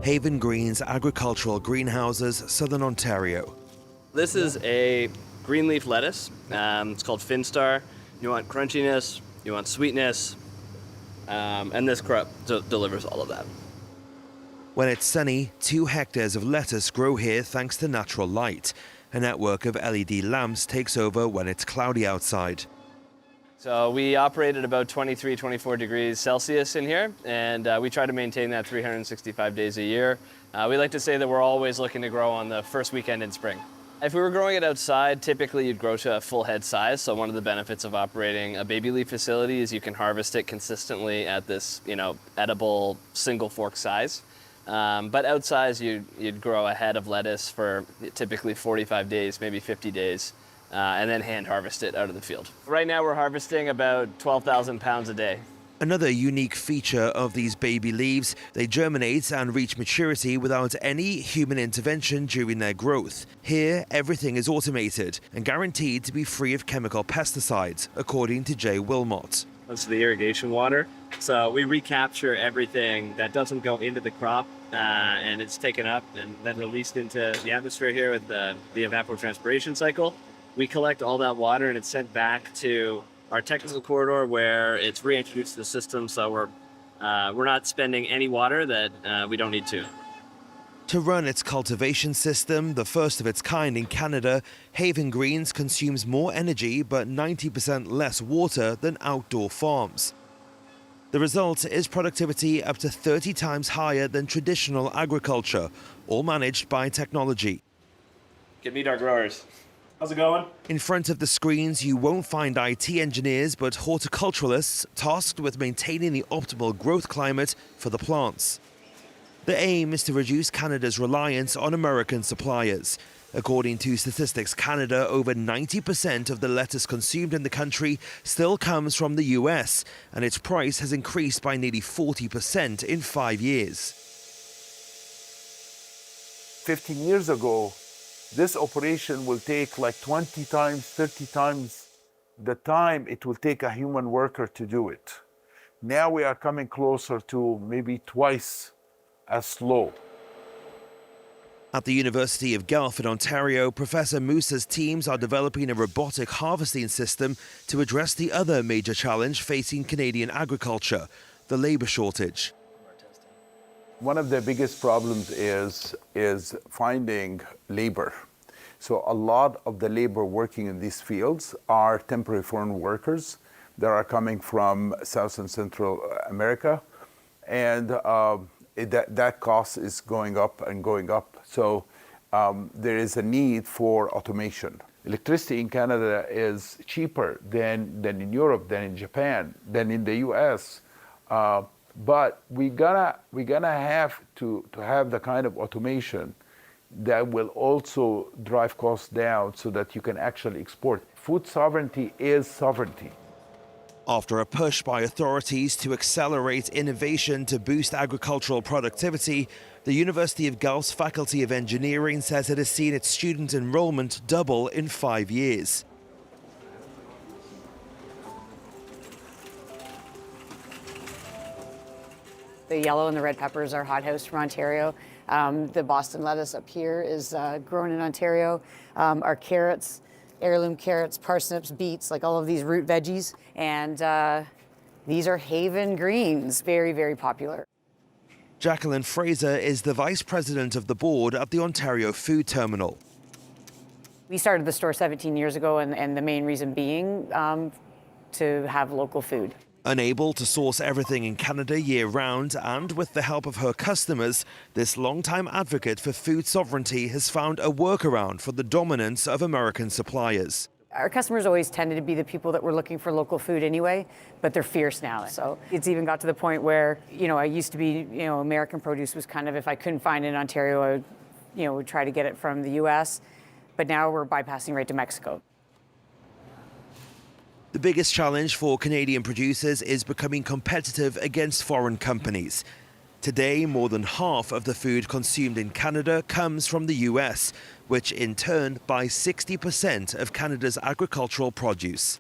Haven Green's agricultural greenhouses, Southern Ontario. This is a green leaf lettuce. It's called Finstar. You want crunchiness, you want sweetness, and this crop delivers all of that. When it's sunny, 2 hectares of lettuce grow here thanks to natural light. A network of LED lamps takes over when it's cloudy outside. So we operate at about 23, 24 degrees Celsius in here, and we try to maintain that 365 days a year. We like to say that we're always looking to grow on the first weekend in spring. If we were growing it outside, typically you'd grow to a full head size. So one of the benefits of operating a baby leaf facility is you can harvest it consistently at this, edible single fork size. But outside, you'd grow a head of lettuce for typically 45 days, maybe 50 days, and then hand harvest it out of the field. Right now, we're harvesting about 12,000 pounds a day. Another unique feature of these baby leaves, they germinate and reach maturity without any human intervention during their growth. Here, everything is automated and guaranteed to be free of chemical pesticides, according to Jay Wilmot. That's the irrigation water. So we recapture everything that doesn't go into the crop, and it's taken up and then released into the atmosphere here with the evapotranspiration cycle. We collect all that water and it's sent back to our technical corridor where it's reintroduced to the system. So we're not spending any water that we don't need to. To run its cultivation system, the first of its kind in Canada, Haven Greens consumes more energy but 90% less water than outdoor farms. The result is productivity up to 30 times higher than traditional agriculture, all managed by technology. Get meet our growers. How's it going? In front of the screens, you won't find IT engineers but horticulturalists tasked with maintaining the optimal growth climate for the plants. The aim is to reduce Canada's reliance on American suppliers. According to Statistics Canada, over 90% of the lettuce consumed in the country still comes from the US, and its price has increased by nearly 40% in 5 years. 15 years ago, this operation will take like 20 times, 30 times the time it will take a human worker to do it. Now we are coming closer to maybe twice as slow. At the University of Guelph in Ontario, Professor Musa's teams are developing a robotic harvesting system to address the other major challenge facing Canadian agriculture, the labour shortage. One of the biggest problems is finding labor. So a lot of the labor working in these fields are temporary foreign workers that are coming from South and Central America, and that cost is going up and going up. So there is a need for automation. Electricity in Canada is cheaper than in Europe, than in Japan, than in the US. But we're gonna have to have the kind of automation that will also drive costs down so that you can actually export. Food sovereignty is sovereignty. After a push by authorities to accelerate innovation to boost agricultural productivity, the University of Guelph's Faculty of Engineering says it has seen its student enrollment double in 5 years. The yellow and the red peppers are hothouse from Ontario. The Boston lettuce up here is grown in Ontario. Our carrots, heirloom carrots, parsnips, beets, like all of these root veggies. And these are Haven Greens, very, very popular. Jacqueline Fraser is the vice president of the board at the Ontario Food Terminal. We started the store 17 years ago, and the main reason being to have local food. Unable to source everything in Canada year-round, and with the help of her customers, this longtime advocate for food sovereignty has found a workaround for the dominance of American suppliers. Our customers always tended to be the people that were looking for local food anyway, but they're fierce now. So it's even got to the point where, I used to be, American produce was kind of, if I couldn't find it in Ontario, I would, would try to get it from the US. But now we're bypassing right to Mexico. The biggest challenge for Canadian producers is becoming competitive against foreign companies. Today, more than half of the food consumed in Canada comes from the US, which in turn buys 60% of Canada's agricultural produce.